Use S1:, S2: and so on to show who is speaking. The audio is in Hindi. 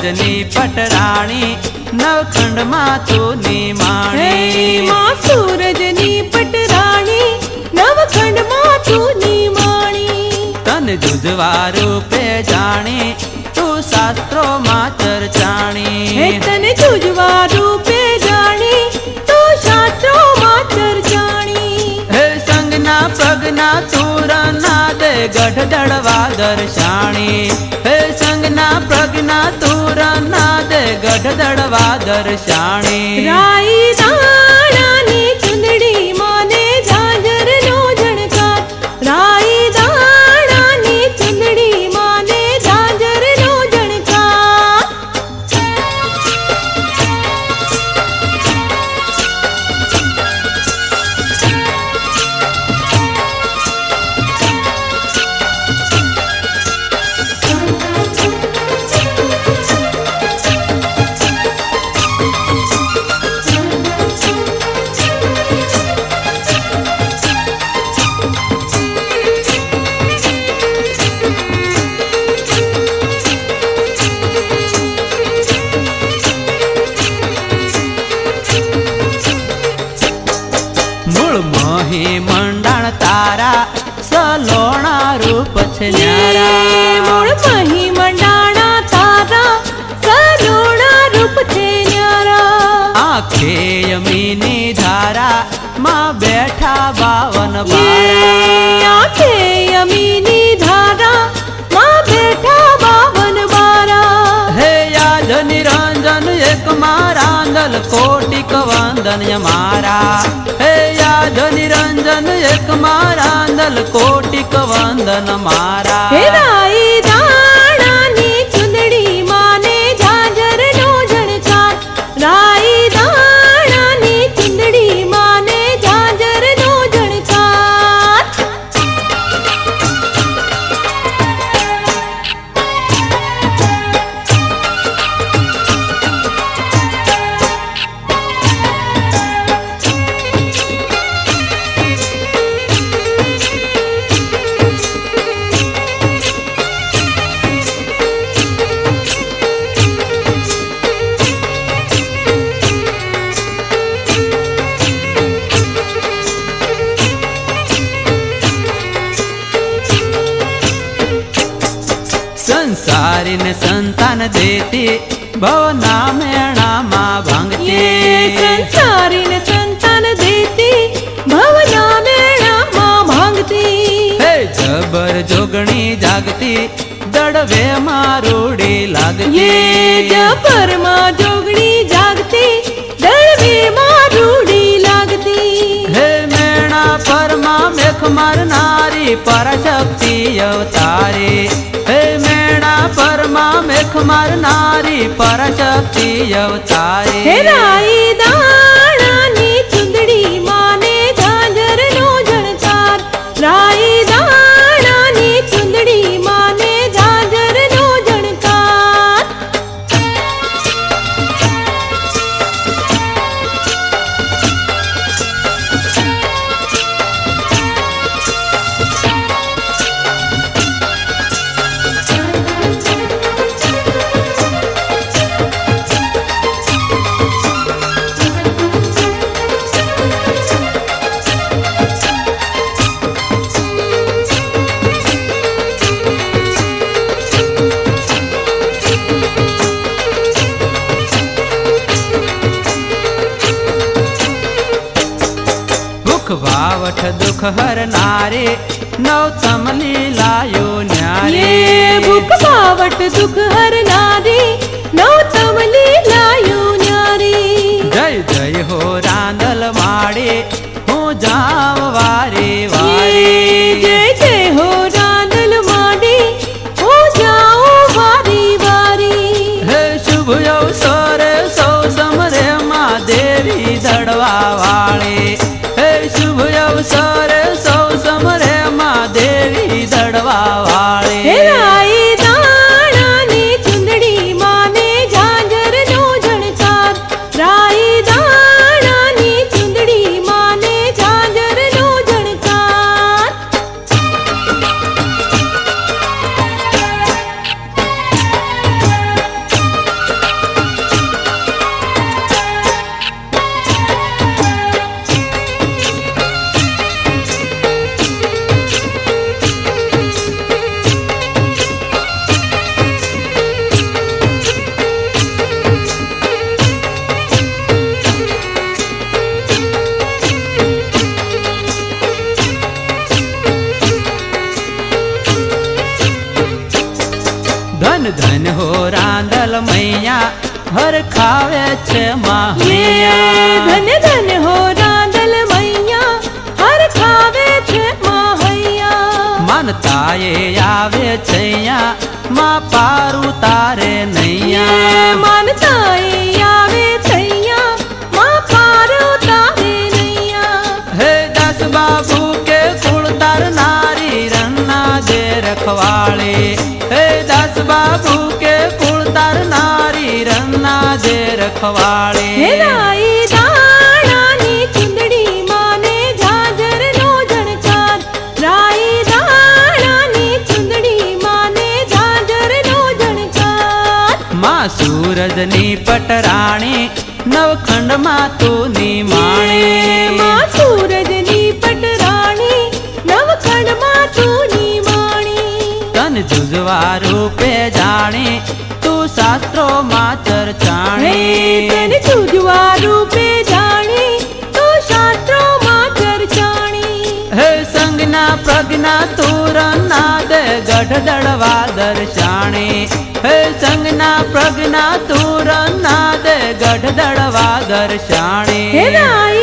S1: सूरजनी पटराणी नवखंड मां तू निमाणी
S2: मां सूरजनी पटराणी नवखंड मां तू निमाणी
S1: तन जुजवा रूपे जाणी तू शास्त्रो मां चर्चाणी
S2: तन जुजवा रूपे जाणी तू शास्त्रो मां चर्चाणी
S1: संगना प्रगना तूरना दे गढ़ दड़वा दर्शाणी संगना प्रगना तूरना दे गढ़ दड़वा दर्शाणी
S2: राई दाणानी चुंदड़ी माने झांझर नो झणकार राई दाणानी चुंदड़ी माने झांझर नो झणकार
S1: मोही मंडाण तारा सलोणा रूप छे न्यारा
S2: मूळ मही मंडाणा तारा सलोणा रूप छे न्यारा
S1: आखे यमीनी धारा मां बैठा बावन बारा
S2: आखे यमीनी धारा मां बैठा बावन बारा
S1: हे याद निरंजन एक मारांदल कोटिक वंदन मारा हे याद निरंजन एक मारांदल कोटिक वंदन मारा
S2: हे राई दाणानी चुंदड़ी माने झांझर नो झणकार राई दाणानी चुंदड़ी माने झांझर नो झणकार
S1: संसारी ने संतान देती भवना मेणा मां भांगती
S2: संसारी ने संतान देती भवना मेणा मां भांगती
S1: हे जबर जोगणी जागती दड़वे मारूड़ी लागती
S2: जबर मां जोगणी जागती दड़वे मारूड़ी लागती
S1: हे मेणा परमा मेख मारनारी पराशक्ति अवतारी हे मेणा परमा मेख मारनारी पराशक्ति अवतारी
S2: हे राई दाणानी चुंदड़ी माने झांझर नो झणकार राई दाणानी चुंदड़ी माने झांझर नो झणकार
S1: वावठ दुख हर नारे नवतम लीलायो न्यारे
S2: भूख बावट दुख हर नारे नवतम लीलायो न्यारे
S1: जय जय हो रांदल माड़े हो जाव वारे वारे
S2: जय जय हो रांदल माड़े हो जाओ वारी वारी
S1: हे शुभ अवसर सौ समरे मां देवी दड़वा वाले शुभ अवसर सौ समरे मां देवी दड़वा वाले
S2: राई दाणानी चुंदड़ी
S1: ધન ધન હો રાંદલ મૈયા હર ખાવે છે
S2: ये
S1: માહૈયા
S2: धन धन हो रांदल मैया हर खावे छे माहैया
S1: માનતા એ આવે છે અહીંયા માં પારું તારે નૈયા
S2: मानता ए आवे छैया मां पार उतारे नैया
S1: હે દાસ બાબુ કે કુળ તાર નારી રન્ના દે રખવાળે હે દાસ બાબુ કે કુળ તાર નારી રન્ના દે રખવાળે
S2: हे राई दाणानी चुंदड़ी माने झांझर नो झणकार राई दाणानी चुंदड़ी माने झांझर नो झणकार
S1: માં સૂરજની પટરાણી નવખંડમાં તું નિમાણે
S2: मां सूरजनी पटराणी नवखंडમાં તું निमाणी
S1: તન જુજવા રૂપે જાણી તું શાસ્ત્રોમાં
S2: હે
S1: ચર્ચાણી
S2: તને જુજવા રૂપે જાણી તો શાસ્ત્રોમાં ચર્ચાણી
S1: હે સંજ્ઞા પ્રજ્ઞા તું રન્ના દે ગઢ દળવા દર્શાણી હે સંજ્ઞા પ્રજ્ઞા તું રન્ના દે ગઢ દળવા
S2: હે
S1: દર્શાણી
S2: રાઈ